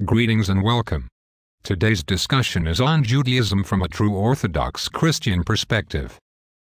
Greetings and welcome. Today's discussion is on Judaism from a true Orthodox Christian perspective.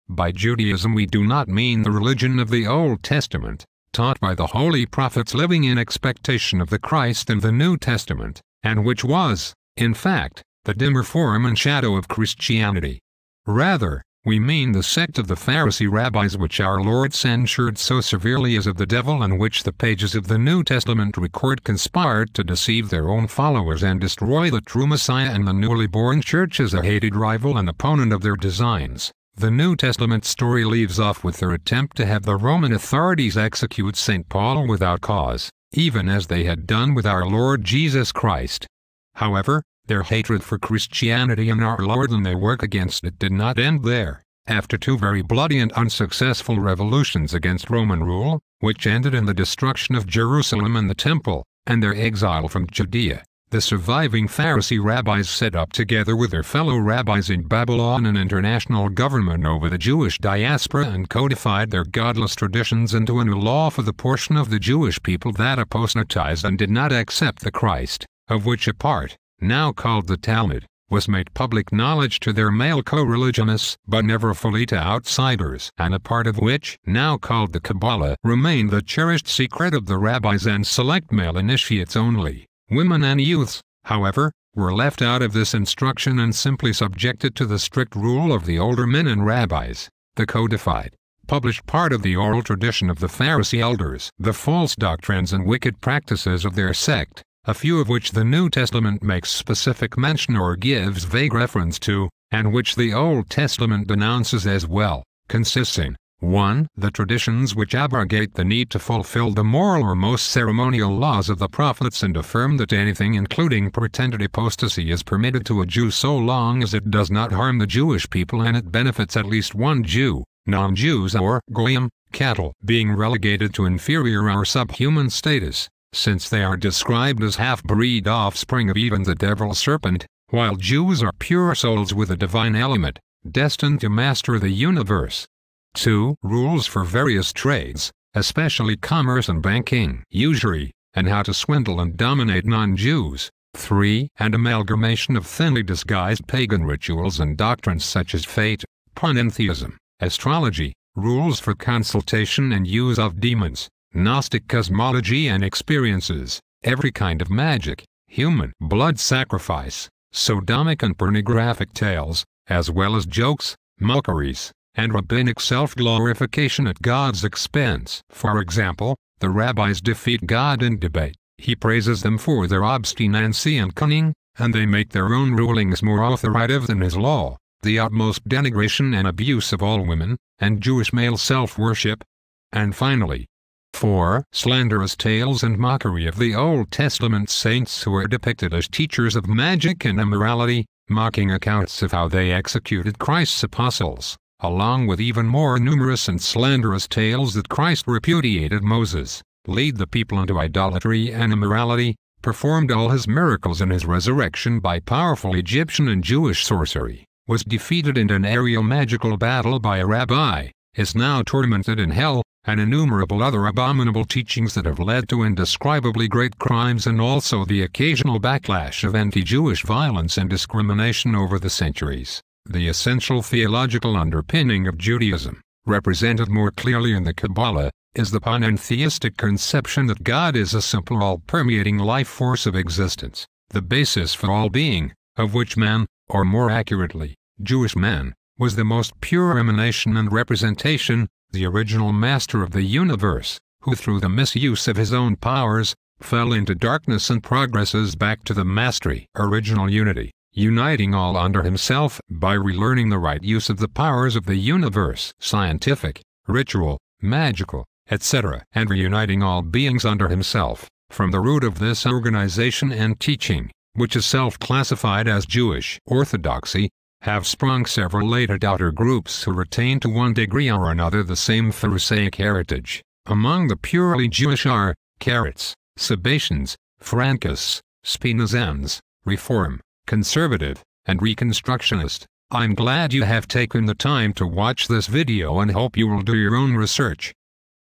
By Judaism we do not mean the religion of the Old Testament, taught by the holy prophets living in expectation of the Christ in the New Testament, and which was, in fact, the dimmer form and shadow of Christianity. Rather, we mean the sect of the Pharisee-rabbis which our Lord censured so severely as of the devil, and which the pages of the New Testament record conspired to deceive their own followers and destroy the true Messiah and the newly born church as a hated rival and opponent of their designs. The New Testament story leaves off with their attempt to have the Roman authorities execute St. Paul without cause, even as they had done with our Lord Jesus Christ. However, their hatred for Christianity and our Lord and their work against it did not end there. After two very bloody and unsuccessful revolutions against Roman rule, which ended in the destruction of Jerusalem and the Temple, and their exile from Judea, the surviving Pharisee-rabbis set up together with their fellow rabbis in Babylon an international government over the Jewish diaspora and codified their godless traditions into a new law for the portion of the Jewish people that apostatized and did not accept the Christ, of which a part, now called the Talmud, was made public knowledge to their male co-religionists but never fully to outsiders, and a part of which, now called the Kabbalah, remained the cherished secret of the rabbis and select male initiates only. Women and youths, however, were left out of this instruction and simply subjected to the strict rule of the older men and rabbis. The codified, published part of the oral tradition of the Pharisee elders, the false doctrines and wicked practices of their sect, a few of which the New Testament makes specific mention or gives vague reference to, and which the Old Testament denounces as well, consists in 1. The traditions which abrogate the need to fulfill the moral or most ceremonial laws of the prophets and affirm that anything including pretended apostasy is permitted to a Jew so long as it does not harm the Jewish people and it benefits at least one Jew, non-Jews or goyim, cattle, being relegated to inferior or subhuman status, since they are described as half-breed offspring of even the devil serpent, while Jews are pure souls with a divine element, destined to master the universe. 2. Rules for various trades, especially commerce and banking, usury, and how to swindle and dominate non-Jews. 3. An amalgamation of thinly disguised pagan rituals and doctrines such as fate, panentheism, astrology, rules for consultation and use of demons, Gnostic cosmology and experiences, every kind of magic, human blood sacrifice, sodomic and pornographic tales, as well as jokes, mockeries, and rabbinic self-glorification at God's expense. For example, the rabbis defeat God in debate. He praises them for their obstinacy and cunning, and they make their own rulings more authoritative than his law. The utmost denigration and abuse of all women, and Jewish male self-worship. And finally, 4. Slanderous tales and mockery of the Old Testament saints who are depicted as teachers of magic and immorality, mocking accounts of how they executed Christ's apostles, along with even more numerous and slanderous tales that Christ repudiated Moses, lead the people into idolatry and immorality, performed all his miracles in his resurrection by powerful Egyptian and Jewish sorcery, was defeated in an aerial magical battle by a rabbi, is now tormented in hell, and innumerable other abominable teachings that have led to indescribably great crimes and also the occasional backlash of anti-Jewish violence and discrimination over the centuries. The essential theological underpinning of Judaism, represented more clearly in the Kabbalah, is the panentheistic conception that God is a simple all-permeating life force of existence, the basis for all being, of which man, or more accurately, Jewish man, was the most pure emanation and representation, the original master of the universe, who through the misuse of his own powers, fell into darkness and progresses back to the mastery, original unity, uniting all under himself by relearning the right use of the powers of the universe, scientific, ritual, magical, etc., and reuniting all beings under himself. From the root of this organization and teaching, which is self-classified as Jewish orthodoxy, have sprung several later doubter groups who retain to one degree or another the same Pharisaic heritage. Among the purely Jewish are Karaites, Sabbatians, Frankists, Spinozans, Reform, Conservative, and Reconstructionist. I'm glad you have taken the time to watch this video and hope you will do your own research.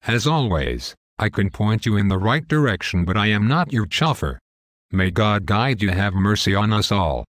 As always, I can point you in the right direction, but I am not your chauffeur. May God guide you. Have mercy on us all.